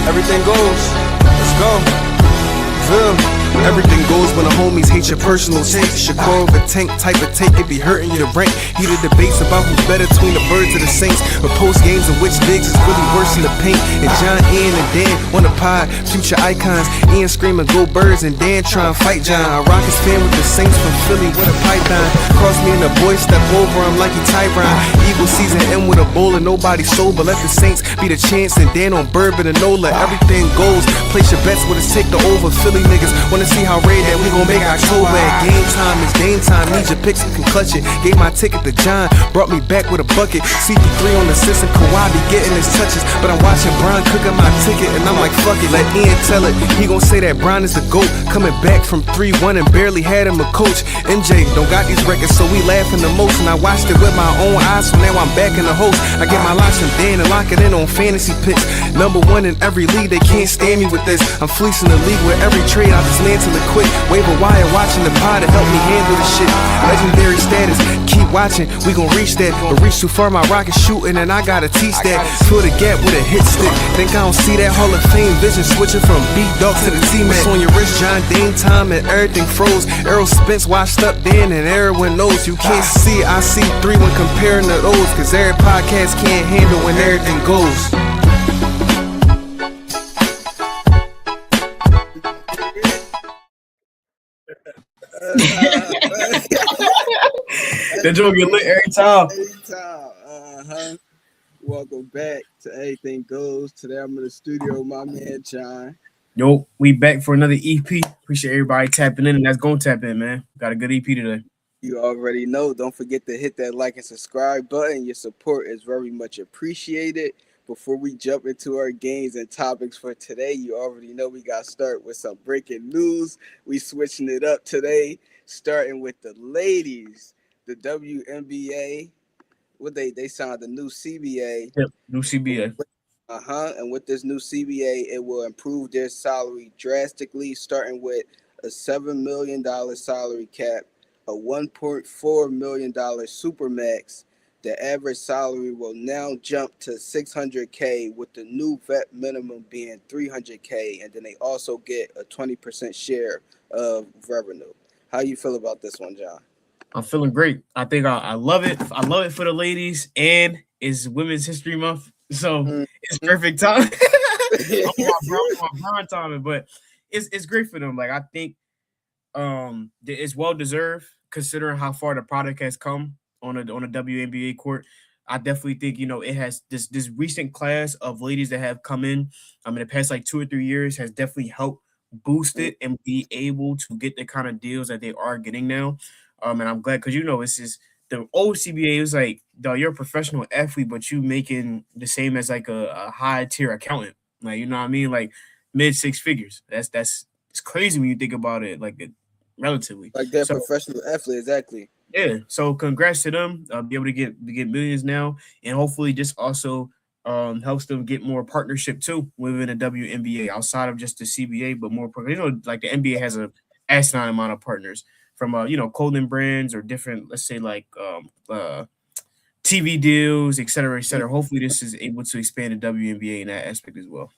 Everything goes. Let's go. Feel. Everything goes when the homies hate your personal taste. Your core of a tank type of take, it be hurting you to rank. Heated debates about who's better between the birds or the saints. But post games of which bigs is really worse than the paint. And John, Ian, and Dan on the pod, future icons. Ian screaming go birds and Dan trying to fight John. A Rockets fan with the Saints from Philly with a python. Cross me and the boy step over him like he Tyron. Eagle season end with a bowl and nobody sober. Let the Saints be the chance and Dan on bourbon and Nola. Everything goes. Place your bets with us, take the over. Philly niggas wanna see how raid that we gon' make October. At game time, it's game time. Need your picks and can clutch it. Gave my ticket to John, brought me back with a bucket. CP3 on the assist and Kawhi be getting his touches. But I'm watching Bron cooking my ticket and I'm like, fuck it, let Ian tell it. He gon' say that Bron is the GOAT. Coming back from 3-1 and barely had him a coach. MJ don't got these records, so we laughing the most. And I watched it with my own eyes, so now I'm back in the host. I get my locks from Dan and lock it in on fantasy picks. #1 in every league, they can't stand me with this. I'm fleecing the league with every trade, I dismantle it quick. Wave a wire, watching the pod to help me handle the shit. Legendary status, keep watching, we gon' reach that. But reach too far, my rocket shooting, and I gotta teach that. Fill the gap with a hit stick. Think I don't see that Hall of Fame vision switching from B-Dog to the T-Mac. On your wrist, John Dane time, and everything froze. Errol Spence washed up then, and everyone knows you can't see it. I see 3 when comparing to those, cause every podcast can't handle when everything goes. That joke get lit every time. Welcome back to Everything Goes. Today I'm in the studio with my man John. Yo, we back for another EP. Appreciate everybody tapping in, and that's gonna tap in, man. Got a good EP today. You already know. Don't forget to hit that like and subscribe button. Your support is very much appreciated. Before we jump into our games and topics for today, you already know we got to start with some breaking news. We switching it up today, starting with the ladies. The WNBA, they signed the new CBA. Yep, new CBA. And with this new CBA, it will improve their salary drastically, starting with a $7 million salary cap, a $1.4 million supermax. The average salary will now jump to $600K, with the new vet minimum being $300K, and then they also get a 20% share of revenue. How you feel about this one, John? I'm feeling great. I think I love it. I love it for the ladies, and it's Women's History Month, so it's perfect time. I'm my timing, but it's great for them. Like, I think it's well deserved considering how far the product has come on a WNBA court. I definitely think, it has this recent class of ladies that have come in the past like 2 or 3 years has definitely helped boost it and be able to get the kind of deals that they are getting now. And I'm glad because it's just the old CBA was like, dog, you're a professional athlete, but you making the same as like a high tier accountant. Like, you know what I mean? Like mid 6 figures. That's it's crazy when you think about it, like relatively. Like that professional athlete, exactly. Yeah. So congrats to them. Be able to get millions now, and hopefully just also helps them get more partnership too within the WNBA outside of just the CBA, but more. Like the NBA has a asinine amount of partners from clothing brands or different, let's say like TV deals, et cetera, et cetera. Hopefully this is able to expand the WNBA in that aspect as well.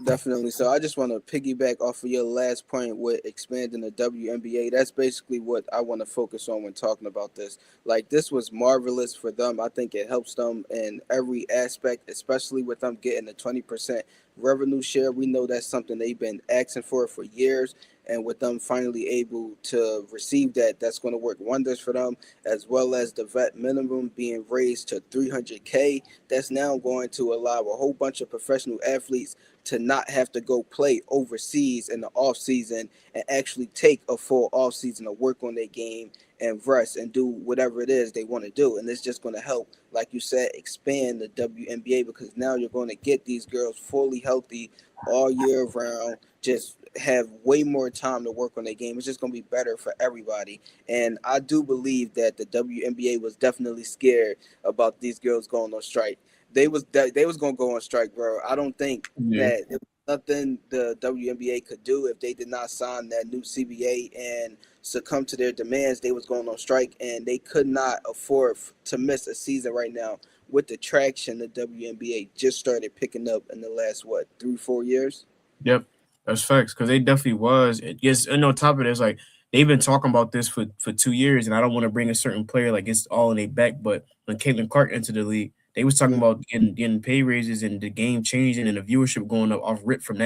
Definitely. So I just want to piggyback off of your last point with expanding the WNBA. That's basically what I want to focus on when talking about this. Like, this was marvelous for them. I think it helps them in every aspect, especially with them getting the 20% revenue share. We know that's something they've been asking for years. And with them finally able to receive that, that's going to work wonders for them, as well as the vet minimum being raised to $300K. That's now going to allow a whole bunch of professional athletes to not have to go play overseas in the off season and actually take a full off season to work on their game and rest and do whatever it is they want to do. And it's just going to help, like you said, expand the WNBA, because now you're going to get these girls fully healthy all year round, just have way more time to work on their game. It's just going to be better for everybody. And I do believe that the WNBA was definitely scared about these girls going on strike. They was going to go on strike, bro. I don't think that there was nothing the WNBA could do if they did not sign that new CBA and succumb to their demands. They was going on strike, and they could not afford to miss a season right now with the traction the WNBA just started picking up in the last 3-4 years. Yep, that's facts because they definitely was. Yes, and on top of this, like they've been talking about this for 2 years, and I don't want to bring a certain player like it's all in their back. But when Caitlin Clark entered the league, they was talking about getting pay raises and the game changing and the viewership going up off rip from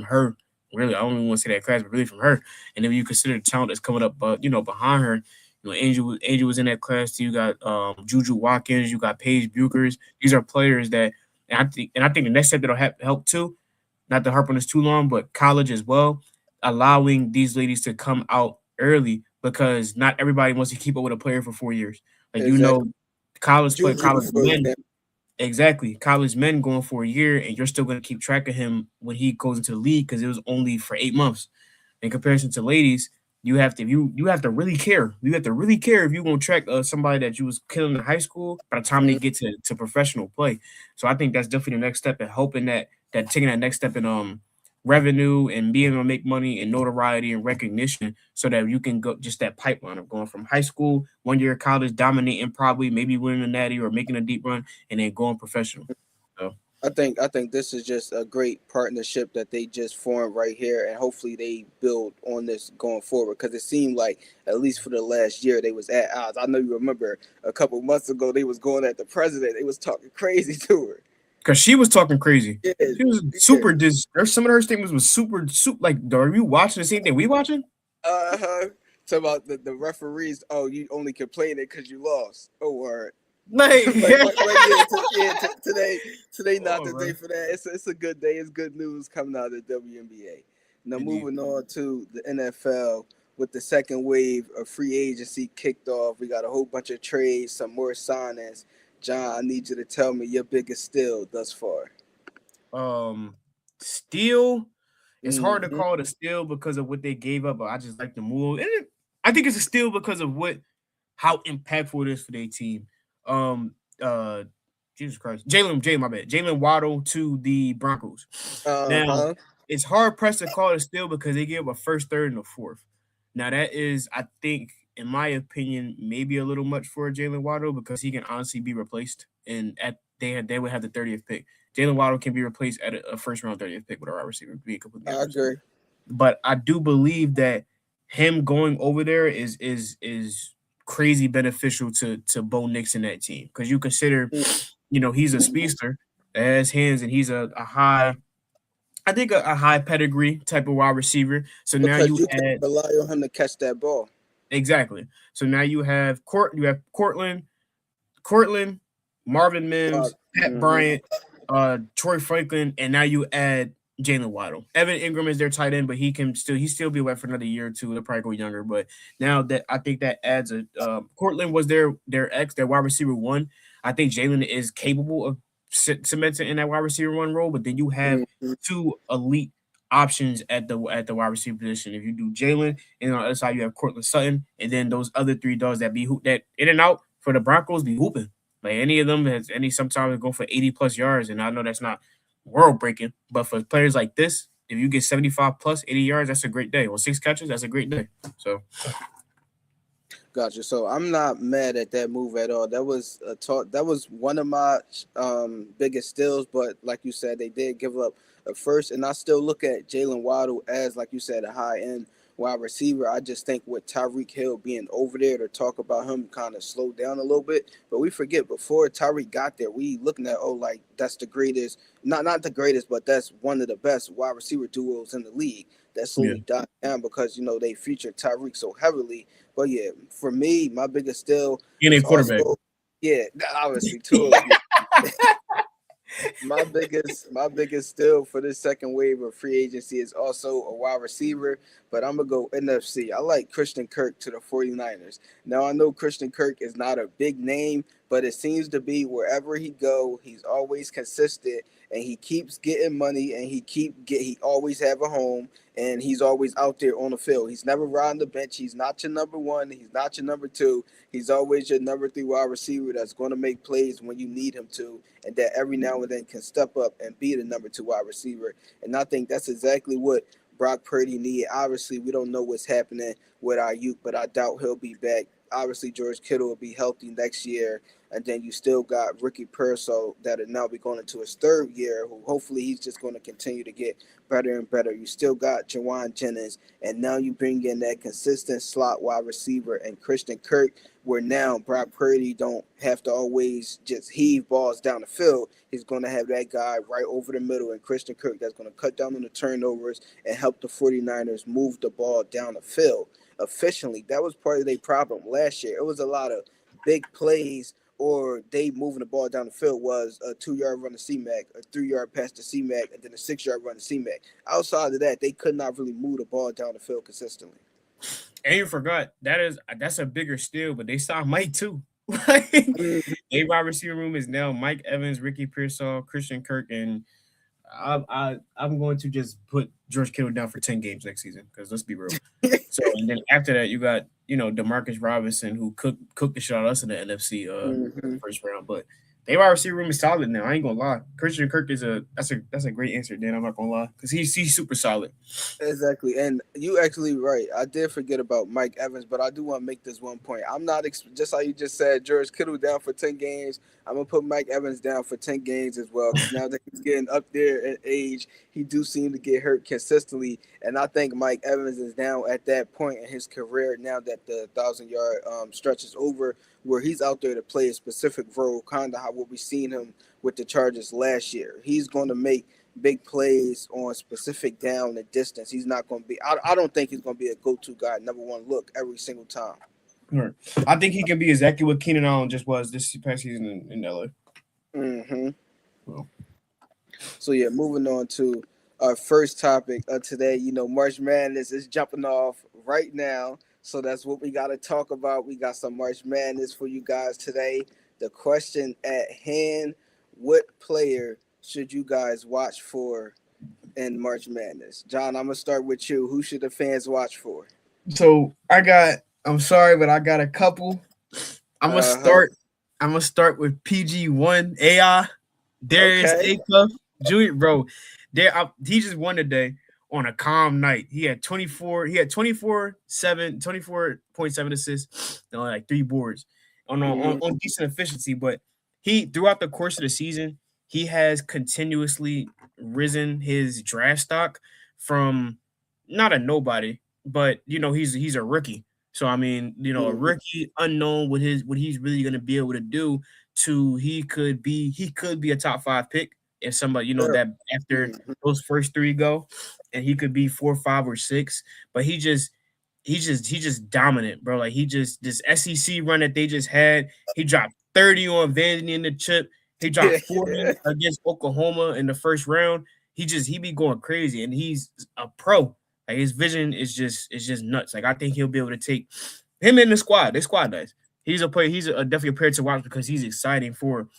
her. Really, I don't even want to say that class, but really from her. And then you consider the talent that's coming up, but behind her, Angel was in that class too. You got Juju Watkins, you got Paige Buchers. These are players that, and I think the next step that'll help too, not to harp on this too long, but college as well, allowing these ladies to come out early because not everybody wants to keep up with a player for 4 years. Like Exactly. college For men, example. exactly, college men going for a year, and you're still going to keep track of him when he goes into the league because it was only for 8 months. In comparison to ladies, you have to you have to really care. You have to really care if you're gonna track somebody that you was killing in high school by the time they get to professional play. So I think that's definitely the next step in hoping that taking that next step in revenue and being able to make money and notoriety and recognition so that you can go just that pipeline of going from high school, 1 year of college, dominating probably, maybe winning a natty or making a deep run, and then going professional. So I think this is just a great partnership that they just formed right here, and hopefully they build on this going forward. Because it seemed like at least for the last year they was at odds. I know you remember a couple months ago they was going at the president. They was talking crazy to her. because she was talking crazy. Yeah, She was super some of her statements was super like, are you watching the same thing we watching? So about the referees. Oh, you only complaining because you lost. Oh, word. Like, Today not Oh, the bro. day for that. It's a good day. It's good news coming out of the WNBA. Now Indeed. moving on to the NFL with the second wave of free agency kicked off. We got a whole bunch of trades, some more signings. John, I need you to tell me your biggest steal thus far. Steal. It's hard to Mm-hmm. call it a steal because of what they gave up, but I just like the move. I think it's a steal because of how impactful it is for their team. Um, uh, Jesus Christ, my bad, Jalen Waddle to the Broncos. Now, Uh-huh. it's hard pressed to call it a steal because they gave up a first, third, and a fourth. Now that is, I think, in my opinion, maybe a little much for Jalen Waddle because he can honestly be replaced, and they would have the 30th pick. Jalen Waddle can be replaced at a first round 30th pick with a wide receiver. To be completely I honest, agree. but I do believe that him going over there is crazy beneficial to Bo Nix and that team because you consider, he's a speedster that has hands and he's a high, I think a high pedigree type of wide receiver. So now Because you you can add rely on him to catch that ball. exactly. So now you have Cortland, Marvin Mims, Pat Mm-hmm. Bryant, Troy Franklin, and now you add Jalen Waddle. Evan Ingram is their tight end, but he still be wet for another year or two. They'll probably go younger. But now that I think that adds a Cortland was their wide receiver one. I think Jalen is capable of cementing in that wide receiver one role, but then you have Mm-hmm. two elite options at the wide receiver position. If you do Jalen, and on the other side you have Cortland Sutton, and then those other three dogs that that in and out for the Broncos be hooping. Like any of them has sometimes go for 80 plus yards, and I know that's not world breaking, but for players like this, if you get 75 plus 80 yards, that's a great day. Or 6 catches, that's a great day. So Gotcha. So I'm not mad at that move at all. That was a talk. That was one of my biggest steals. But like you said, they did give up a first, and I still look at Jalen Waddle as, like you said, a high end wide receiver. I just think with Tyreek Hill being over there to talk about him kind of slowed down a little bit. But we forget before Tyreek got there, we looking at like that's the greatest, not the greatest, but that's one of the best wide receiver duos in the league. That yeah, slowly died down because they featured Tyreek so heavily. But yeah, for me, my biggest steal in a is quarterback. also obviously too. My biggest steal for this second wave of free agency is also a wide receiver, but I'm gonna go NFC. I like Christian Kirk to the 49ers. Now I know Christian Kirk is not a big name, but it seems to be wherever he go, he's always consistent and he keeps getting money and he always have a home and he's always out there on the field. He's never riding the bench. He's not your number one. He's not your number two. He's always your number three wide receiver that's going to make plays when you need him to, and that every now and then can step up and be the number two wide receiver. And I think that's exactly what Brock Purdy needed. Obviously, we don't know what's happening with Ayuk, but I doubt he'll be back obviously George Kittle will be healthy next year, and then you still got Ricky Pearsall that will now be going into his third year, who hopefully he's just going to continue to get better and better. You still got Jawan Jennings, and now you bring in that consistent slot wide receiver and Christian Kirk, where now Brock Purdy don't have to always just heave balls down the field. He's going to have that guy right over the middle and Christian Kirk that's going to cut down on the turnovers and help the 49ers move the ball down the field efficiently. That was part of their problem last year. It was a lot of big plays, or they moving the ball down the field was a 2-yard run to C-Mac, a 3-yard pass to C-Mac, and then a 6-yard run to C-Mac. Outside of that, they could not really move the ball down the field consistently. And you forgot that's a bigger steal, but they signed Mike too. Their wide receiver room is now Mike Evans, Ricky Pearsall, Christian Kirk, and I'm going to just put George Kittle down for 10 games next season, because let's be real. So, and then after that, you got Demarcus Robinson, who cooked the shit out of us in the NFC first round. But they wide receiver room is solid now. I ain't gonna lie. Christian Kirk that's a great answer, Dan. I'm not gonna lie, because he's super solid. Exactly, and you actually right. I did forget about Mike Evans, but I do want to make this one point. I'm not just how you just said George Kittle down for 10 games. I'm gonna put Mike Evans down for 10 games as well, because now that he's getting up there in age, he do seem to get hurt consistently, and I think Mike Evans is now at that point in his career now that the 1,000-yard stretch is over, where he's out there to play a specific role, kind of how what we seen him with the Chargers last year. He's going to make big plays on specific down and distance. He's not going to be. I don't think he's going to be a go-to guy, number one look every single time. Right. I think he can be exactly what Keenan Allen just was this past season in LA. Well. So yeah, moving on to our first topic of today. March Madness is jumping off right now, so that's what we got to talk about. We got some March Madness for you guys today. The question at hand: what player should you guys watch for in March Madness? John, I'm gonna start with you. Who should the fans watch for? So I'm sorry, but I got a couple. I'm gonna start with PG1 AI, Darius Acuff, Junior, bro. He just won today on a calm night. He had 24.7 assists, and like 3 boards on decent efficiency. But he, throughout the course of the season, he has continuously risen his draft stock from not a nobody, but he's a rookie. So I mean, a rookie unknown what he's really gonna be able to do, to he could be a top 5 pick if somebody that after those first 3 go, and he could be 4, 5, or 6. But he's just dominant, bro. Like this SEC run that they just had, he dropped 30 on Vandy in the chip. He dropped 40 against Oklahoma in the first round. He be going crazy, and he's a pro. Like his vision is just nuts. Like I think he'll be able to take him in the squad. This squad does. He's a player. He's definitely a player to watch, because he's exciting for.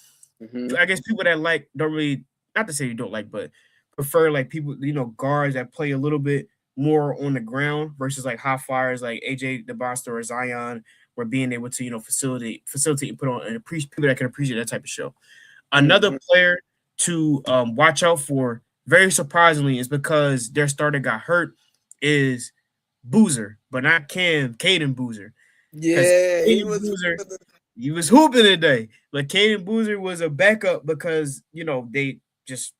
I guess people that don't really, not to say you don't like, but prefer people guards that play a little bit more on the ground versus high flyers like AJ DeBoster or Zion, where being able to facilitate and put on and people that can appreciate that type of show. Another player to watch out for, very surprisingly, is because their starter got hurt, is Boozer, but not Caden Boozer. Yeah, he was hooping today. But Caden Boozer was a backup because he was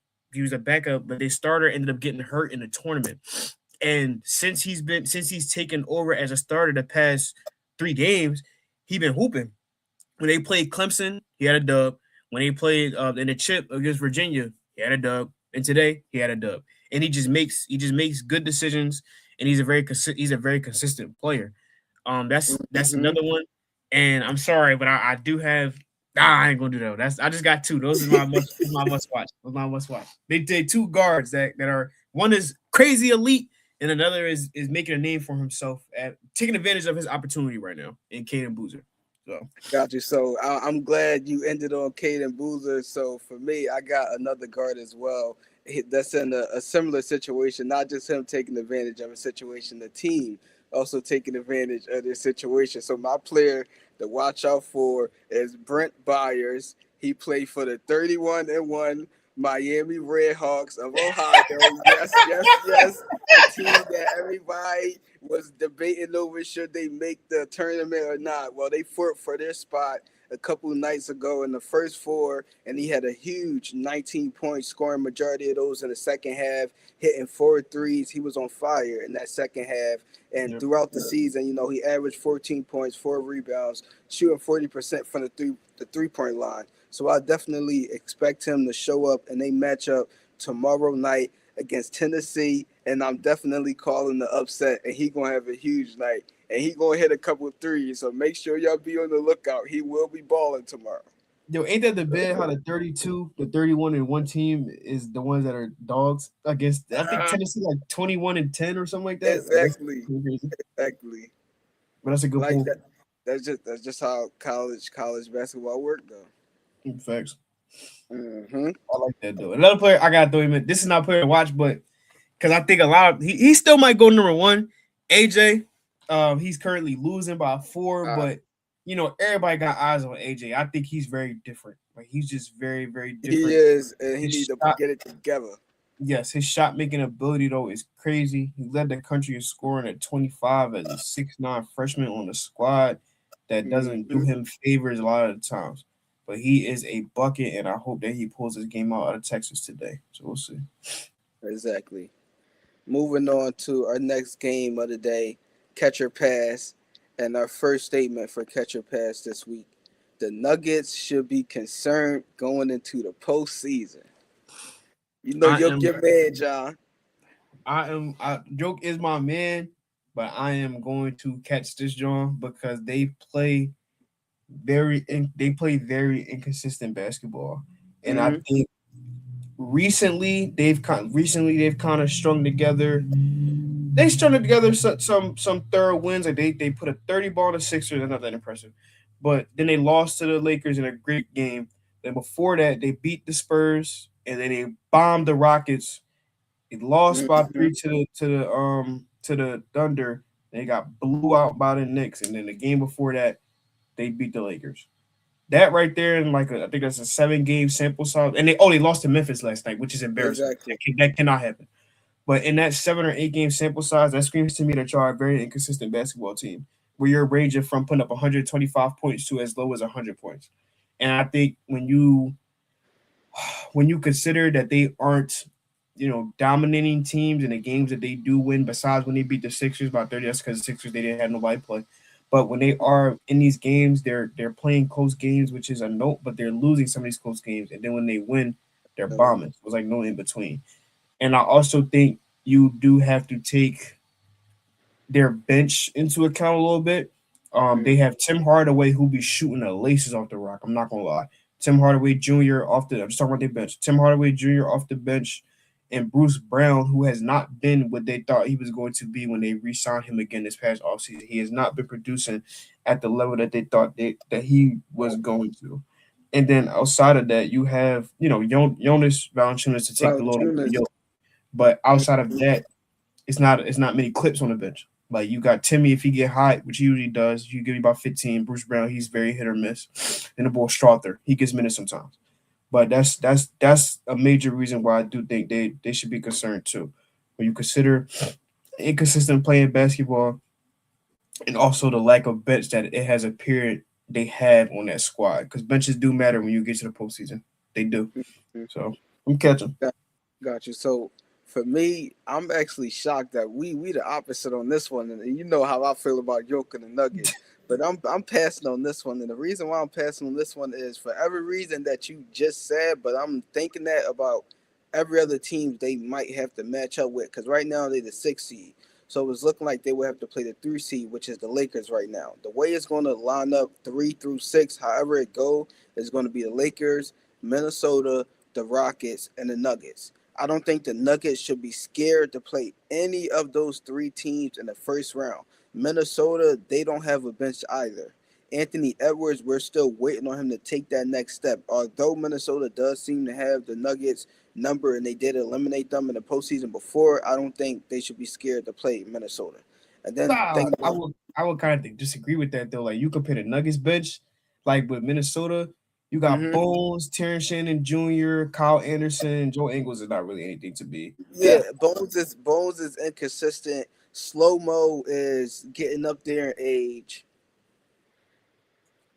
a backup, but their starter ended up getting hurt in the tournament. And since he's taken over as a starter the past 3 games, he been hooping. When they played Clemson, he had a dub. When they played in the chip against Virginia, he had a dub. And today he had a dub. And he just makes good decisions, and he's a very consistent player. That's another one. And I'm sorry, but I do have. I ain't gonna do that. I just got 2. Those are my must watch. Those are my must watch. They did 2 guards that are, one is crazy elite, and another is making a name for himself at taking advantage of his opportunity right now in Caden Boozer. So got you. So I'm glad you ended on Caden Boozer. So for me, I got another guard as well. That's in a similar situation, not just him taking advantage of a situation, the team also taking advantage of this situation. So my player to watch out for is Brent Byers. He played for the 31-1 Miami Redhawks of Ohio. Yes, yes, yes. The team that everybody was debating over should they make the tournament or not. Well, they fought for their spot a couple nights ago in the first four, and he had a huge 19 points, scoring majority of those in the second half, hitting 4 threes. He was on fire in that second half. And throughout the season, he averaged 14 points, 4 rebounds, shooting 40% from the 3-point line. So I definitely expect him to show up, and they match up tomorrow night against Tennessee. And I'm definitely calling the upset, and he gonna have a huge night, and he gonna hit a couple of threes. So make sure y'all be on the lookout. He will be balling tomorrow. Yo, ain't that the bad how the 32, the 31 and one team is the ones that are dogs against? I think Tennessee like 21-10 or something like that. Exactly, exactly. But that's a good Like point. that. That's just how college basketball work though. Facts. Mm-hmm. I like that though. Another player I gotta throw him in. This is not a player to watch, but because I think a lot of he still might go number one. AJ, he's currently losing by 4, but everybody got eyes on AJ. I think he's very different. Like he's just very, very different. He is, and he needs to get it together. Yes, his shot making ability though is crazy. He led the country in scoring at 25 as a 6'9" freshman on the squad. That doesn't do him favors a lot of the times. But he is a bucket, and I hope that he pulls his game out of Texas today. So we'll see. Exactly. Moving on to our next game of the day, catch or pass, and our first statement for catch or pass this week. The Nuggets should be concerned going into the postseason. You're your man, John. Joke is my man, but I am going to catch this John because they play very inconsistent basketball, and I think recently they've kind of strung together. They strung together some thorough wins. Like they put a 30 ball on the Sixers. That's not that impressive, but then they lost to the Lakers in a great game. Then before that, they beat the Spurs, and then they bombed the Rockets. They lost by 3 to the Thunder. They got blew out by the Knicks, and then the game before that, they beat the Lakers. That right there, and I think that's a 7-game sample size, and they lost to Memphis last night, which is embarrassing. Exactly. That cannot happen. But in that 7 or 8 game sample size, that screams to me that y'all are a very inconsistent basketball team, where you're ranging from putting up 125 points to as low as 100 points. And I think when you consider that they aren't, dominating teams in the games that they do win, besides when they beat the Sixers by 30, that's because the Sixers, they didn't have nobody play. But when they are in these games, they're playing close games, which is a note, but they're losing some of these close games. And then when they win, they're bombing. It was like no in between. And I also think you do have to take their bench into account a little bit. They have Tim Hardaway, who be shooting the laces off the rock. I'm not going to lie. Tim Hardaway Jr. I'm just talking about their bench. Tim Hardaway Jr. off the bench, and Bruce Brown, who has not been what they thought he was going to be when they re-signed him again this past offseason. He has not been producing at the level that they thought that he was going to. And then outside of that, you have, Jonas Valanciunas to take the load. But outside of that, it's not many clips on the bench. Like you got Timmy, if he get hot, which he usually does, you give me about 15. Bruce Brown, he's very hit or miss. And the boy Strother, he gets minutes sometimes. But that's a major reason why I do think they should be concerned too. When you consider inconsistent playing basketball and also the lack of bench that it has appeared they have on that squad. Because benches do matter when you get to the postseason. They do. So I'm catching. Got you. So for me, I'm actually shocked that we the opposite on this one. And you know how I feel about Jokic and the Nuggets. But I'm passing on this one. And the reason why I'm passing on this one is for every reason that you just said, but I'm thinking that about every other team they might have to match up with. Because right now they're the 6th seed. So it's looking like they will have to play the 3 seed, which is the Lakers right now. The way it's going to line up 3 through 6, however it go, is going to be the Lakers, Minnesota, the Rockets, and the Nuggets. I don't think the Nuggets should be scared to play any of those 3 teams in the first round. Minnesota, they don't have a bench either. Anthony Edwards, we're still waiting on him to take that next step. Although Minnesota does seem to have the Nuggets number and they did eliminate them in the postseason before, I don't think they should be scared to play Minnesota. And then I would kind of disagree with that though. Like you compare the Nuggets bench, like with Minnesota, You got Bones, Terrence Shannon Jr., Kyle Anderson, Joe Ingles is not really anything to be. Yeah, Bones is inconsistent. Slow mo is getting up there in age.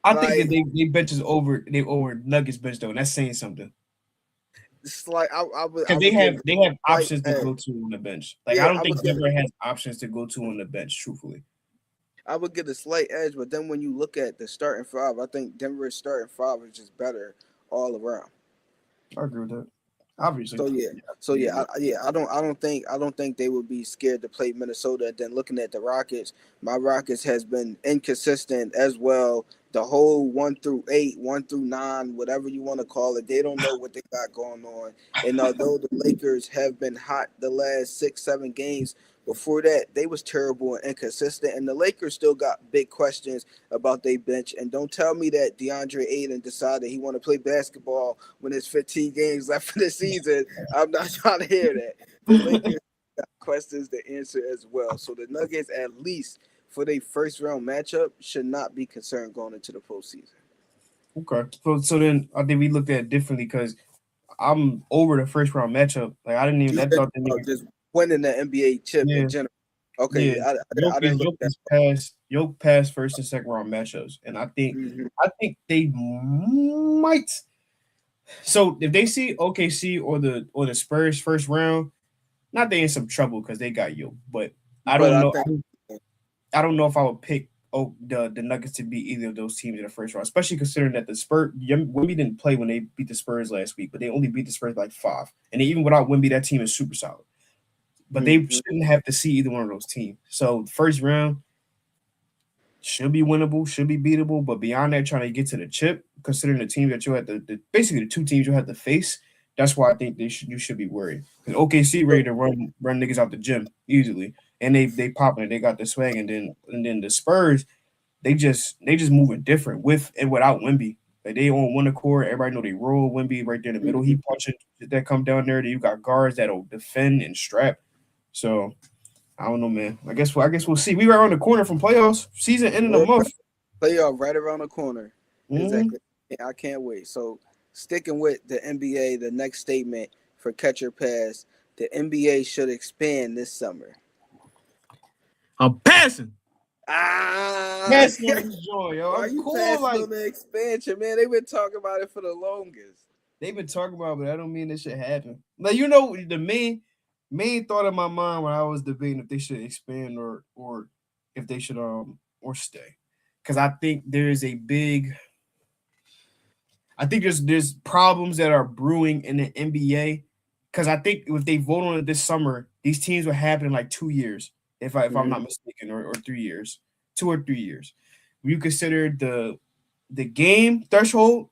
I think Like that they benches over Nuggets bench though, and that's saying something. it's like I Because would give they have slight options to edge. go to on the bench. Like I Yeah, don't think Denver has options to go to on the bench, truthfully. I would get a slight edge, but then when you look at the starting five, I think Denver's starting five is just better all around. I agree with that. Obviously. I don't think they would be scared to play Minnesota. And then looking at the Rockets, my Rockets has been inconsistent as well. The whole 1 through 8, 1 through 9, whatever you want to call it, they don't know what they got going on. And although the Lakers have been hot the last 6, 7 games, before that they was terrible and inconsistent. And the Lakers still got big questions about their bench. And don't tell me that DeAndre Ayton decided he want to play basketball when there's 15 games left for the season. I'm not trying to hear that. The Lakers got questions to answer as well. So the Nuggets, at least for their first round matchup, should not be concerned going into the postseason. Okay. So then I think we looked at it differently because I'm over the first round matchup. Like I didn't even You I said thought that just winning the NBA chip yeah, in general. Okay, yeah. I didn't look at Jokic passed first and second round matchups. And that. I think they might. So if they see OKC or the Spurs first round, not they in some trouble because they got you. But I But don't I know. think I don't know if I would pick the Nuggets to beat either of those teams in the first round, especially considering that the Spurs Wemby didn't play when they beat the Spurs last week, but they only beat the Spurs by like 5. And even without Wemby, that team is super solid. But they mhm. shouldn't have to see either one of those teams. So first round should be winnable, should be beatable. But beyond that, trying to get to the chip, considering the team that you had basically the two teams you had to face, that's why I think you should be worried. Because OKC ready to run niggas out the gym easily. And they popping it, they got the swag, and then the Spurs, they just moving different with and without Wemby. Like they on one accord, everybody know they roll Wemby right there in the middle. He punching that come down there. Then you got guards that'll defend and strap. So I don't know, man. I guess we'll see. We right around the corner from playoffs. Season ending a Yeah, month. playoff right around the corner. Mm-hmm. Exactly. Yeah, I can't wait. So sticking with the NBA, the next statement for catcher pass, the NBA should expand this summer. I'm passing. Ah, Passing on this joy, yo. why I'm you cool. passing Like on the expansion, man? They've been talking about it for the longest. they've been talking about, but I don't mean this shit happen. Like you know, the main thought in my mind when I was debating if they should expand or if they should or stay, because I think there is a big. I think there's problems that are brewing in the NBA because I think if they vote on it this summer, these teams will happen in like 2 years, if I'm not mistaken, or 3 years, 2 or 3 years. You consider the game threshold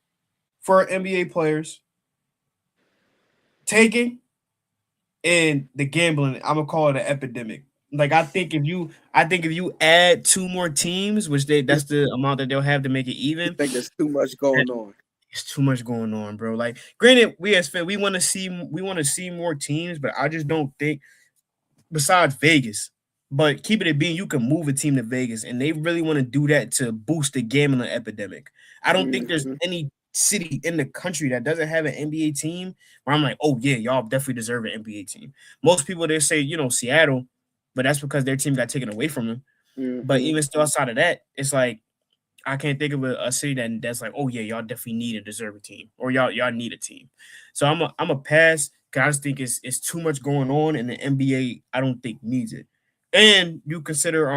for NBA players, taking, and the gambling. I'm gonna call it an epidemic. Like I think if you add 2 more teams, which that's the amount that they'll have to make it You even. think there's too much going on? It's too much going on, bro. Like, granted, we as fans, we want to see more teams, but I just don't think besides Vegas. But keeping it being, you can move a team to Vegas, and they really want to do that to boost the gambling epidemic. I don't think there's Mhm. any city in the country that doesn't have an NBA team where I'm like, oh yeah, y'all definitely deserve an NBA team. Most people they say, Seattle, but that's because their team got taken away from them. But Mhm. even still outside of that, it's like I can't think of a city that's like, oh yeah, y'all definitely need a deserve a team, or y'all need a team. So I'm a pass because I just think it's too much going on, and the NBA I don't think needs it. And you consider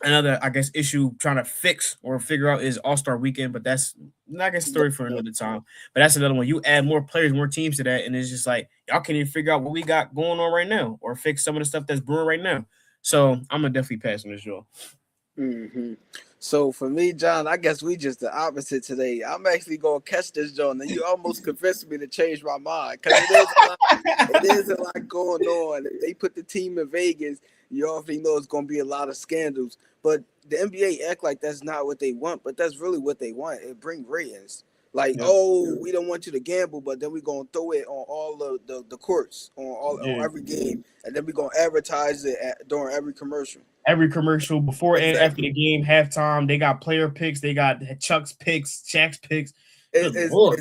another I guess issue trying to fix or figure out is All-Star weekend, but that's not a story for another time. But that's another one. You add more players, more teams to that, and it's just like y'all can't even figure out what we got going on right now, or fix some of the stuff that's brewing right now. So I'm gonna definitely pass on this, Joe. Hmm. So for me, John, I guess we just the opposite today. I'm actually gonna catch this, John, and you almost convinced me to change my mind because it is a lot going on. If they put the team in Vegas, you already know it's gonna be a lot of scandals. But the NBA act like that's not what they want, but that's really what they want. It bring ratings. Like, Yep. oh, we don't want you to gamble, but then we're gonna throw it on all the courts, on Yeah. every game, and then we're gonna advertise it during every commercial. Every commercial before and after Exactly. the game, halftime, they got player picks, they got Chuck's picks, Shaq's picks. It Good is lord.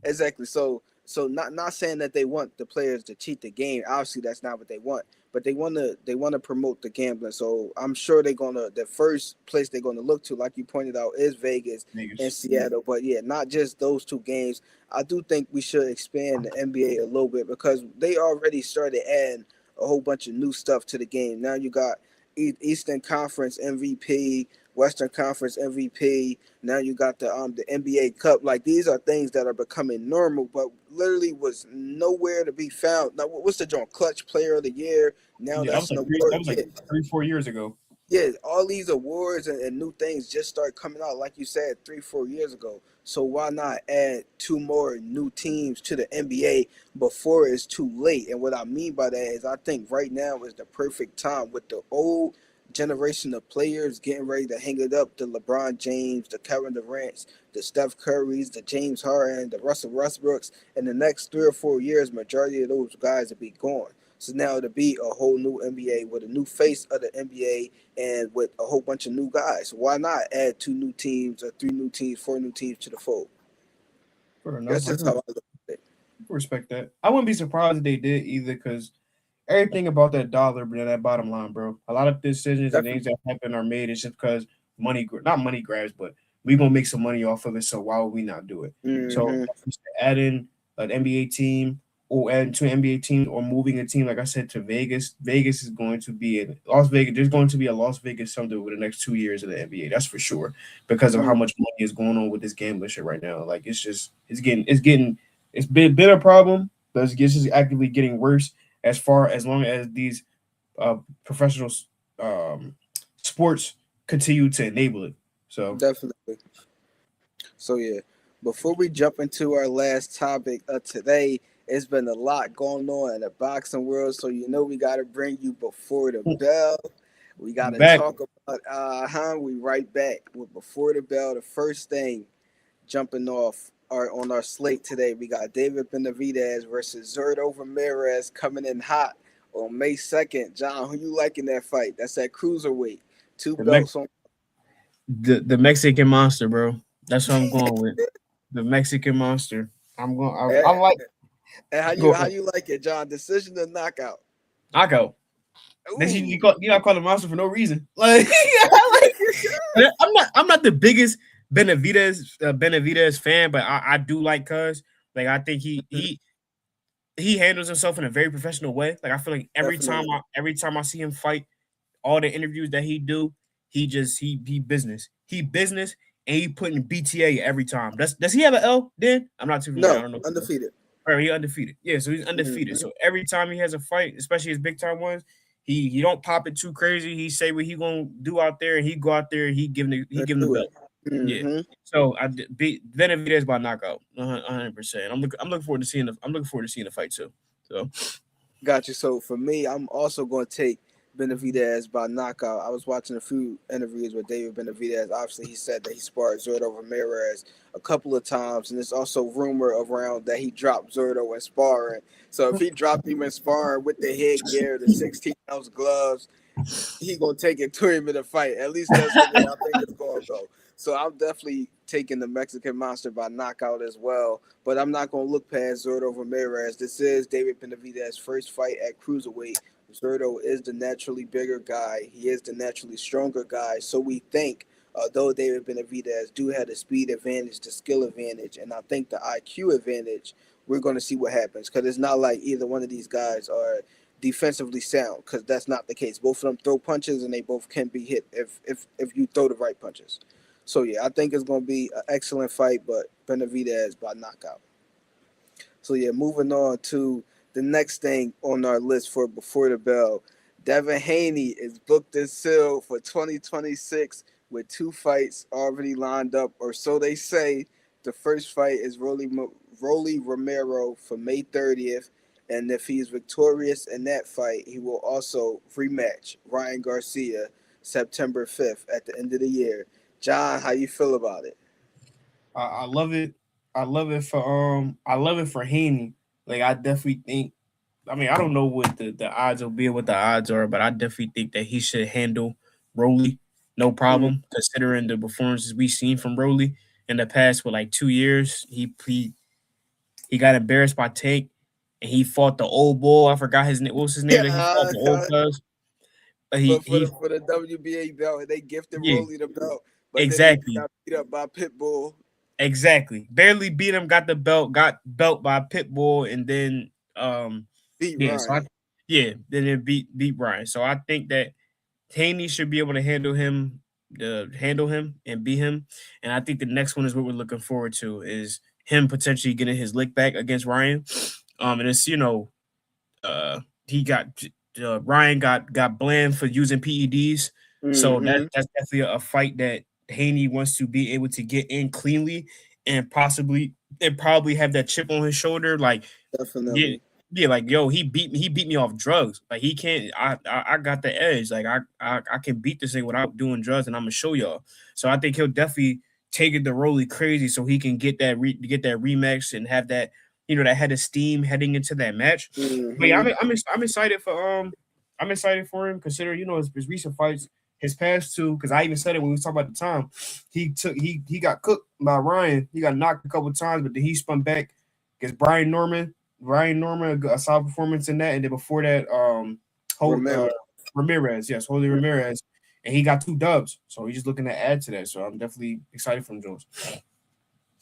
exactly. So not saying that they want the players to cheat the game. Obviously, that's not what they want. But they wanna promote the gambling. So I'm sure they're gonna the first place they're gonna look to, like you pointed out, is Vegas and Niggas. Seattle. But yeah, not just those two games. I do think we should expand the NBA a little bit because they already started adding a whole bunch of new stuff to the game. Now you got Eastern Conference MVP, Western Conference MVP. Now you got the NBA Cup. Like these are things that are becoming normal, but literally was nowhere to be found. Now what's the joint? Clutch Player of the Year. Now Yeah, that's an award. that was like Yeah, 3-4 years ago. yeah, all these awards and new things just start coming out, like you said, 3, 4 years ago. So why not add two more new teams to the NBA before it's too late? And what I mean by that is, I think right now is the perfect time with the old generation of players getting ready to hang it up. The LeBron James, the Kevin Durant's, the Steph Curry's, the James Harden, the Russell Westbrooks. In the next 3 or 4 years, majority of those guys will be gone. So now to be a whole new NBA with a new face of the NBA and with a whole bunch of new guys. Why not add two new teams or three new teams, four new teams to the fold? Fair enough. That's just how I look at it. Respect that. I wouldn't be surprised if they did either, because everything about that dollar, but that bottom line, bro. A lot of decisions and Definitely. things that happen are made. It's just because not money grabs, but we gonna make some money off of it. So why would we not do it? So Mm-hmm. if we add in an NBA team or add to an NBA team or moving a team, like I said, to Vegas. Vegas is going to be in Las Vegas. There's going to be a Las Vegas Thunder over the next 2 years of the NBA. That's for sure, because of how much money is going on with this gambling shit right now. Like it's been a problem, but it's just actively getting worse as long as these professional um, sports continue to enable it. So Definitely. So yeah, before we jump into our last topic of today, it's been a lot going on in the boxing world. So you know we got to bring you before the bell. We got I'm to back. talk about we right back with before the bell. The first thing jumping off on our slate today, we got David Benavidez versus Zurdo Ramirez coming in hot on May 2nd. John, who you liking that fight? That's that cruiserweight. Two The Mex- belts on. the Mexican monster, bro. That's what I'm going with. The Mexican monster. I'm going. I And, like. and Go how ahead. you like it, John? Decision or knockout? I go. This Ooh. you not call him monster for no reason. Like, I'm not the biggest Benavidez fan, but I do like Cuz. Like I think he handles himself in a very professional way. Like I feel like Definitely. every time I see him fight, all the interviews that he do, he business. He business and he putting BTA every time. Does he have an L then? I'm not too familiar. I No, don't know. undefeated. Or he undefeated. Yeah, so he's undefeated. Hmm. So every time he has a fight, especially his big time ones, he don't pop it too crazy. He say what he gonna do out there, and he go out there and he Let's give him the do it. belt. Yeah. Hmm. So I beat Benavidez by knockout, 100%. I'm looking forward to seeing the fight too. So Got you. So for me, I'm also going to take Benavidez by knockout. I was watching a few interviews with David Benavidez. Obviously, he said that he sparred Zurdo Ramirez a couple of times, and there's also rumor around that he dropped Zurdo in sparring. So if he dropped him in sparring with the headgear, the 16-ounce gloves, he gonna take it to him in a fight. At least that's the way I think it's gonna go. So I'm definitely taking the Mexican monster by knockout as well. But I'm not gonna look past Zurdo Ramirez. This is David Benavidez's first fight at cruiserweight. Zurdo is the naturally bigger guy. He is the naturally stronger guy. So we think, although David Benavidez do have the speed advantage, the skill advantage, and I think the IQ advantage, we're going to see what happens because it's not like either one of these guys are defensively sound because that's not the case. Both of them throw punches and they both can be hit if you throw the right punches. So yeah, I think it's going to be an excellent fight, but Benavidez by knockout. So yeah, moving on to the next thing on our list for before the bell. Devin Haney is booked and sealed for 2026 with two fights already lined up, or so they say. The first fight is Rolly Romero for May 30th, and if he is victorious in that fight, he will also rematch Ryan Garcia September 5th at the end of the year. John, how you feel about it? I love it. I love it for Haney. Like I definitely think. I mean, I don't know what the odds will be, what the odds are, but I definitely think that he should handle Rolly no Mm, problem, considering the performances we've seen from Rolly in the past with like 2 years. He got embarrassed by Tank, and he fought the old bull. I forgot his name. What was his name that he fought? yeah, The old cuz. but for He the WBA belt, they gifted yeah, Rolly the belt, but then he exactly. got beat up by Pitbull. Exactly. Barely beat him, got belt by Pitbull, and then Beat yeah, Ryan. then it beat Brian. So I think that Haney should be able to handle him and beat him. And I think the next one is what we're looking forward to is him potentially getting his lick back against Ryan. And it's uh he got Ryan got bland for using PEDs. So Mm-hmm. that's definitely a fight that Haney wants to be able to get in cleanly and probably have that chip on his shoulder. Like, yeah, Definitely. yeah, like yo, he beat me off drugs. Like he can't. I got the edge. Like I can beat this thing without doing drugs, and I'm gonna show y'all. So I think he'll definitely take it to Rolly crazy, so he can get get that rematch and have that that head of steam heading into that match. But yeah, Mm-hmm. I'm excited for I'm excited for him considering his recent fights, his past two. Because I even said it when we was talking about the time he got cooked by Ryan. He got knocked a couple times, but then he spun back against Brian Norman. Ryan Norman, a solid performance in that, and then before that, Remember. Ramirez, yes, Holy Ramirez, and he got 2 dubs. So he's just looking to add to that. So I'm definitely excited for him, Jones.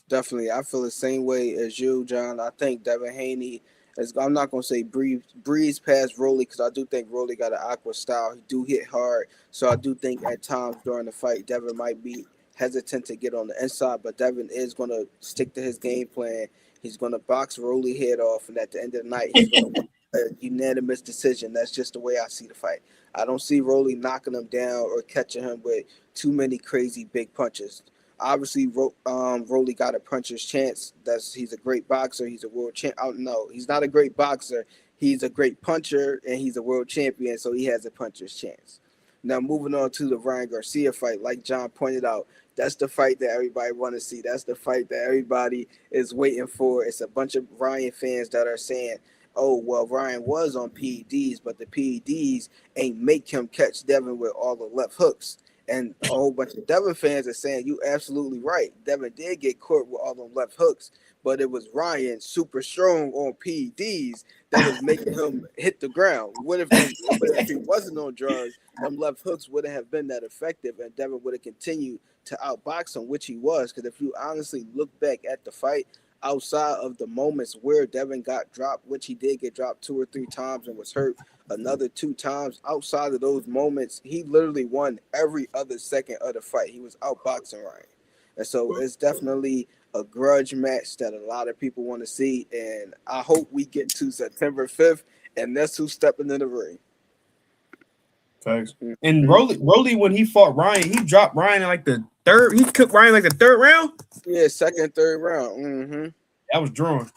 Definitely, I feel the same way as you, John. I think Devin Haney is. I'm not gonna say breeze past Rolly because I do think Rolly got an aqua style. He do hit hard, so I do think at times during the fight, Devin might be hesitant to get on the inside, but Devin is gonna stick to his game plan. He's gonna box Rolly head off, and at the end of the night, he's gonna win a unanimous decision. That's just the way I see the fight. I don't see Rolly knocking him down or catching him with too many crazy big punches. Obviously, Rolly got a puncher's chance. He's a great boxer. He's a world champ. Oh, no, he's not a great boxer. He's a great puncher, and he's a world champion, so he has a puncher's chance. Now, moving on to the Ryan Garcia fight, like John pointed out, that's the fight that everybody want to see. That's the fight that everybody is waiting for. It's a bunch of Ryan fans that are saying, "Oh, well, Ryan was on PEDs, but the PEDs ain't make him catch Devin with all the left hooks." And a whole bunch of Devin fans are saying you absolutely right. Devin did get caught with all them left hooks, but it was Ryan super strong on PEDs that was making him hit the ground. If he wasn't on drugs, them left hooks wouldn't have been that effective, and Devin would have continued to outbox him, which he was. Because if you honestly look back at the fight, outside of the moments where Devin got dropped, which he did get dropped 2 or 3 times and was hurt another 2 times, outside of those moments, he literally won every other second of the fight. He was outboxing Ryan. And so it's definitely a grudge match that a lot of people want to see. And I hope we get to September 5th, and that's who's stepping in the ring. Thanks. And Mm-hmm. Rolly, when he fought Ryan, he dropped Ryan in like the third. He cooked Ryan like the third round. Yeah, second, third round. Mm-hmm. That was drawn.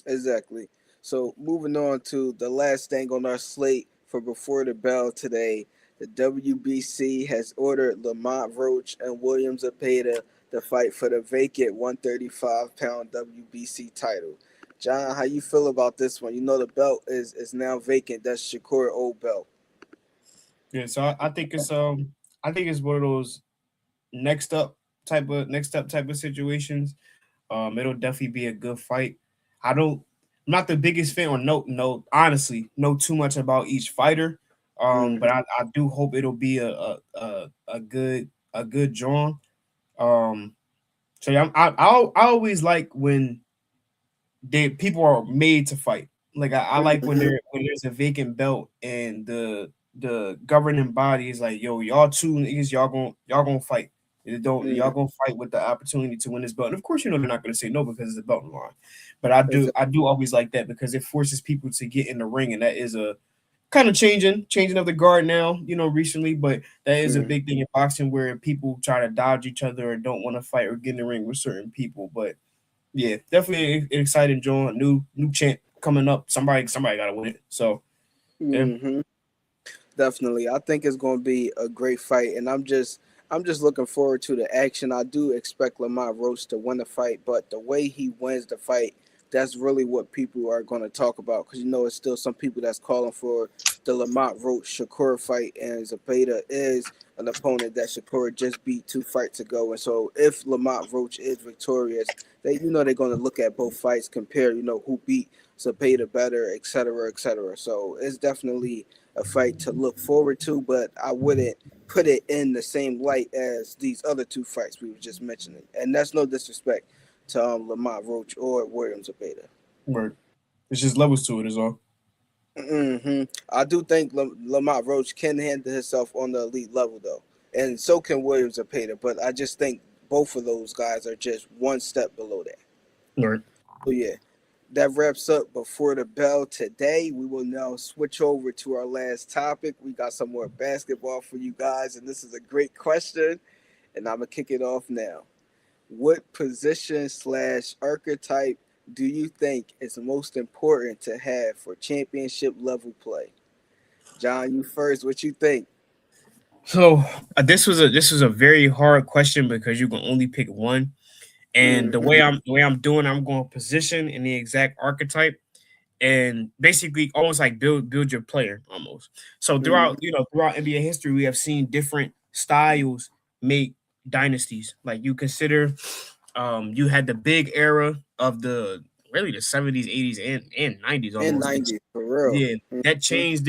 Exactly. So moving on to the last thing on our slate for before the bell today, the WBC has ordered Lamont Roach and William Zepeda to fight for the vacant 135-pound WBC title. John, how you feel about this one? You know the belt is now vacant. That's Shakur old belt. Yeah, so I think it's one of those next up type of situations. It'll definitely be a good fight. I don't, I'm not the biggest fan or honestly know too much about each fighter. But Mm-hmm. I do hope it'll be a good draw. Um, so yeah, I always like when people are made to fight. Like I like when Mm-hmm. there's a vacant belt and the governing body is like, yo, y'all two niggas, y'all gonna fight. You don't Mm-hmm. y'all gonna fight with the opportunity to win this belt. And of course, they're not gonna say no because it's a belt in line. But Exactly. I do always like that because it forces people to get in the ring, and that is a kind of changing of the guard now, recently, but that is a Mm-hmm. big thing in boxing where people try to dodge each other or don't want to fight or get in the ring with certain people. But yeah, definitely an exciting joint. New champ coming up. Somebody gotta win it. So yeah. Mm-hmm. Definitely. I think it's going to be a great fight. And I'm just, I'm just looking forward to the action. I do expect Lamont Roach to win the fight, but the way he wins the fight, that's really what people are going to talk about. Because it's still some people that's calling for the Lamont Roach Shakur fight, and Zepeda is an opponent that Shakur just beat 2 fights ago. And so, if Lamont Roach is victorious, they're going to look at both fights, compare who beat Zepeda better, et cetera, et cetera. So it's definitely a fight to look forward to, but I wouldn't put it in the same light as these other 2 fights we were just mentioning. And that's no disrespect to Lamont Roach or Williams Zepeda. Word. It's just levels to it, is all. I do think Lamont Roach can handle himself on the elite level, though. And so can Williams Zepeda. But I just think both of those guys are just one step below that. Word. So, yeah. That wraps up Before the Bell today. We will now switch over to our last topic. We got some more basketball for you guys, and this is a great question, and I'm going to kick it off now. What position / archetype do you think is most important to have for championship level play? John, you first. What you think? So this was a very hard question because you can only pick one. And the way I'm doing, I'm going position in the exact archetype, and basically almost like build your player almost. So throughout NBA history, we have seen different styles make dynasties. Like you consider, you had the big era of the 70s, 80s, and 90s And almost. 90s, for real. Yeah, that change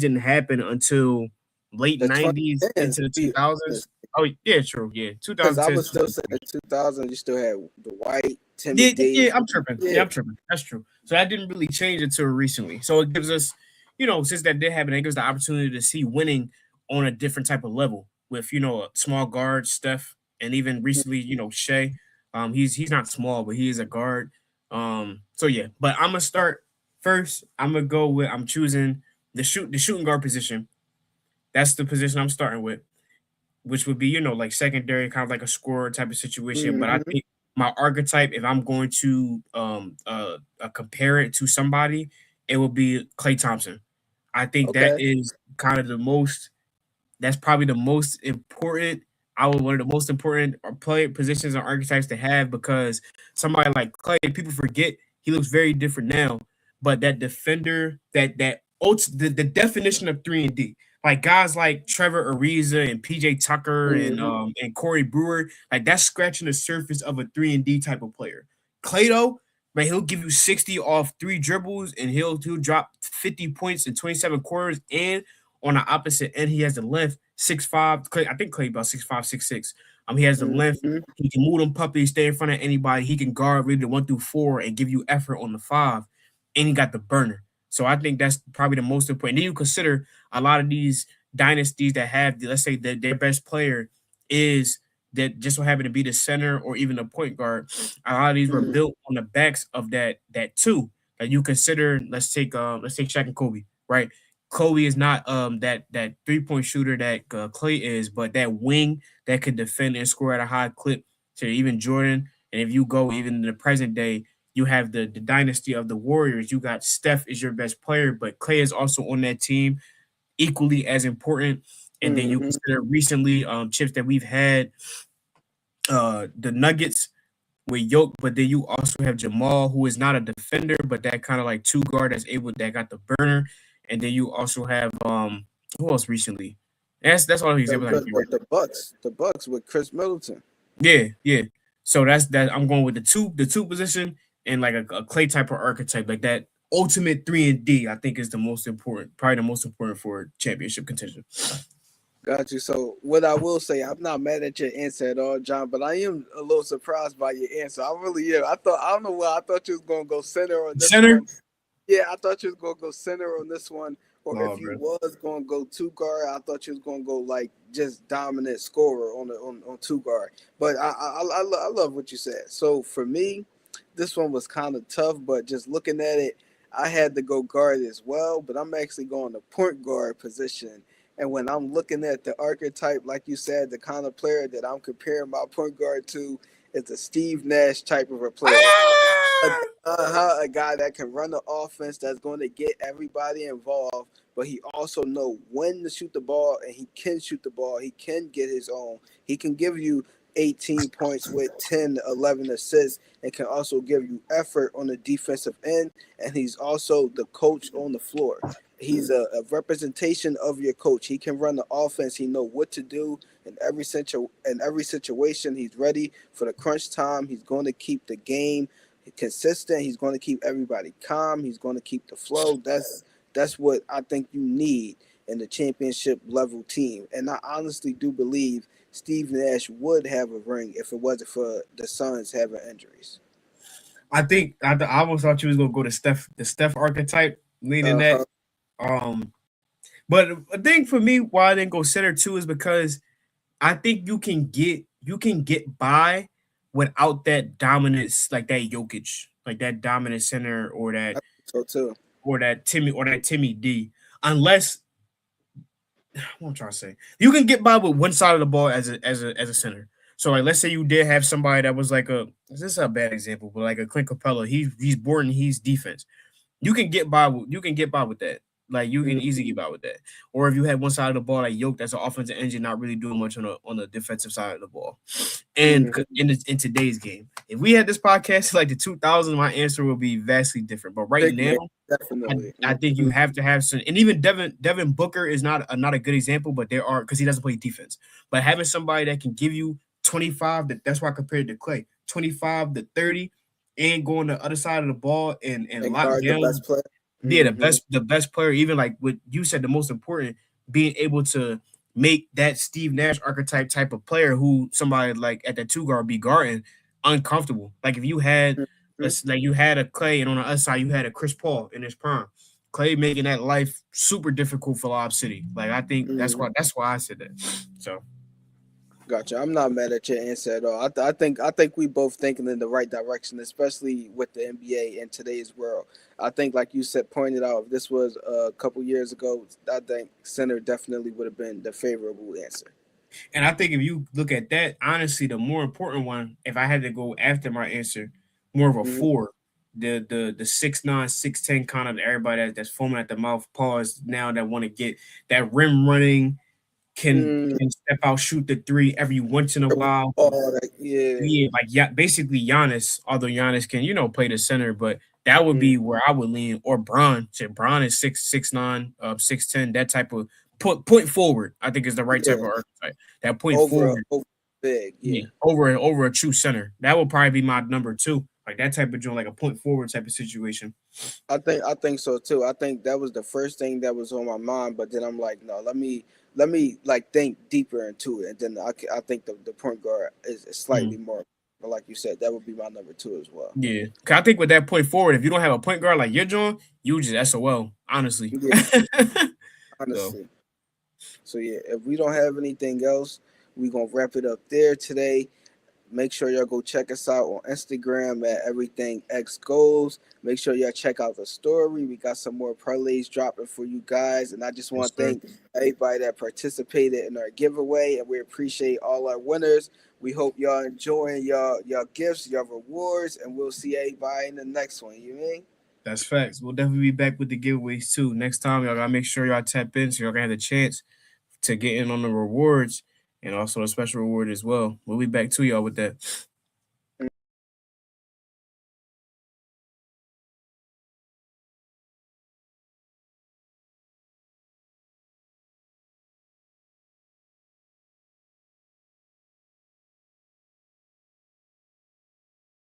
didn't happen until late The 90s 2010s, into the 2000s. Oh yeah, true. Yeah, because I 2010s. would still say 2000, you still had the White, Timmy Yeah, Davis. I'm tripping. Yeah, I'm tripping. That's true. So that didn't really change until recently. So it gives us, since that did happen, it gives the opportunity to see winning on a different type of level with, a small guard, Steph, and even recently, Shea. He's not small, but he is a guard. So yeah, but I'm gonna start first. I'm choosing the shooting guard position. That's the position I'm starting with, which would be, like secondary, kind of like a scorer type of situation. But I Mhm. think my archetype, if I'm going to compare it to somebody, it will be Klay Thompson. I think that Okay. is kind of the most. That's probably the most important. One of the most important play positions and archetypes to have, because somebody like Clay, people forget he looks very different now. But that defender, the definition of 3 and D, like guys like Trevor Ariza and PJ Tucker and Corey Brewer, like that's scratching the surface of a 3 and D type of player. Clay though, man, he'll give you 60 off 3 dribbles, and he'll drop 50 points in 27 quarters, and on the opposite end, he has the length, 6'5". Clay, I think Clay about 6'5", 6'6". He has the length. Mhm. He can move them puppies, stay in front of anybody. He can guard really the 1 through 4 and give you effort on the 5. And he got the burner. So I think that's probably the most important. Then you consider a lot of these dynasties that have, let's say, their best player is that just so happen to be the center or even the point guard. A lot of these were built on the backs of that too. That you consider. Let's take Shaq and Kobe, right? Kobe is not that 3-point shooter that Clay is, but that wing that could defend and score at a high clip to even Jordan. And if you go even in the present day, you have the dynasty of the Warriors. You got Steph is your best player, but Clay is also on that team, equally as important. And then you Mhm. consider recently chips that we've had, the Nuggets with Yoke, but then you also have Jamal, who is not a defender, but that kind of like 2 guard that got the burner. And then you also have who else recently? That's all the The, examples I can the, give the, right the Bucks, the Bucks with Chris Middleton. now. Yeah. So that's that. I'm going with the two position and like a Clay type of archetype, like that ultimate 3 and D. I think is the most important, probably the most important for championship contention. Got you. So what I will say, I'm not mad at your answer at all, John, but I am a little surprised by your answer. I really am. I don't know why I thought you was gonna go center on this Center? one. Yeah, I thought you was gonna go center on this one. Or No, if you bro. was gonna go 2 guard, I thought you was gonna go like just dominant scorer on 2 guard. But I love what you said. So for me, this one was kind of tough, but just looking at it, I had to go guard as well. But I'm actually going to point guard position. And when I'm looking at the archetype, like you said, the kind of player that I'm comparing my point guard to is a Steve Nash type of a player. A guy that can run the offense, that's going to get everybody involved, but he also know when to shoot the ball, and he can shoot the ball. He can get his own. He can give you 18 points with 10, 11 assists, and can also give you effort on the defensive end. And he's also the coach on the floor. He's a representation of your coach. He can run the offense. He know what to do in every situation. He's ready for the crunch time. He's going to keep the game consistent. He's going to keep everybody calm. He's going to keep the flow. That's what I think you need in the championship level team. And I honestly do believe Steve Nash would have a ring if it wasn't for the Suns having injuries. I think I almost thought you was gonna go to the Steph archetype, leaning that. Um, but a thing for me why I didn't go center too is because I think you can get by without that dominance, like that Jokic, like that dominant center, or that So too. or that Timmy D. Unless what I'm trying to say, you can get by with one side of the ball as a center. So like, let's say you did have somebody that was like this is a bad example, but like a Clint Capella, he's board and he's defense. You can get by with that. Like you can easily get by with that. Or if you had one side of the ball like Yoke, that's an offensive engine, not really doing much on the defensive side of the ball. And in today's game, if we had this podcast like the 2000s, my answer would be vastly different. But right now, definitely, I think you have to have some. And even Devin Booker is not a good example, but there are, because he doesn't play defense. But having somebody that can give you 25, that's why I compared to Clay, 25 to 30, and go on the other side of the ball and lock down. The best player. Yeah, the best player, even like what you said, the most important, being able to make that Steve Nash archetype type of player who somebody like at the 2 guard be guarding uncomfortable. Like if you had you had a Clay, and on the other side you had a Chris Paul in his prime. Clay making that life super difficult for Lob City. Like I think that's why I said that. So gotcha. I'm not mad at your answer at all. I think we both thinking in the right direction, especially with the NBA in today's world. I think, like you said, pointed out, if this was a couple years ago, I think center definitely would have been the favorable answer. And I think if you look at that, honestly, the more important one, if I had to go after my answer, more of a 4. The 6'9", 6'10" kind of everybody that's foaming at the mouth, pause now, that want to get that rim running, can step out, shoot the 3 every once in a while. Basically Giannis, although Giannis can, play the center, but that would be where I would lean. Or Bron. Bron is 6'9", 6'10", that type of point forward, I think is the right type of archetype. That point forward. Over big, over a true center. That would probably be my number 2. Like that type of joint, like a point forward type of situation. I think so too. I think that was the first thing that was on my mind, but then I'm like, no, let me like think deeper into it, and then I think the point guard is slightly more. But like you said, that would be my number 2 as well. Yeah, cause I think with that point forward, if you don't have a point guard like your joint, you just SOL. Honestly. Yeah. Honestly. So yeah, if we don't have anything else, we're gonna wrap it up there today. Make sure y'all go check us out on Instagram at Everything X Goals. Make sure y'all check out the story. We got some more parlays dropping for you guys. And I just want to thank everybody that participated in our giveaway. And we appreciate all our winners. We hope y'all enjoying y'all gifts, y'all rewards. And we'll see everybody in the next one. You mean? That's facts. We'll definitely be back with the giveaways too. Next time, y'all got to make sure y'all tap in so y'all can have the chance to get in on the rewards. And also a special reward as well. We'll be back to y'all with that.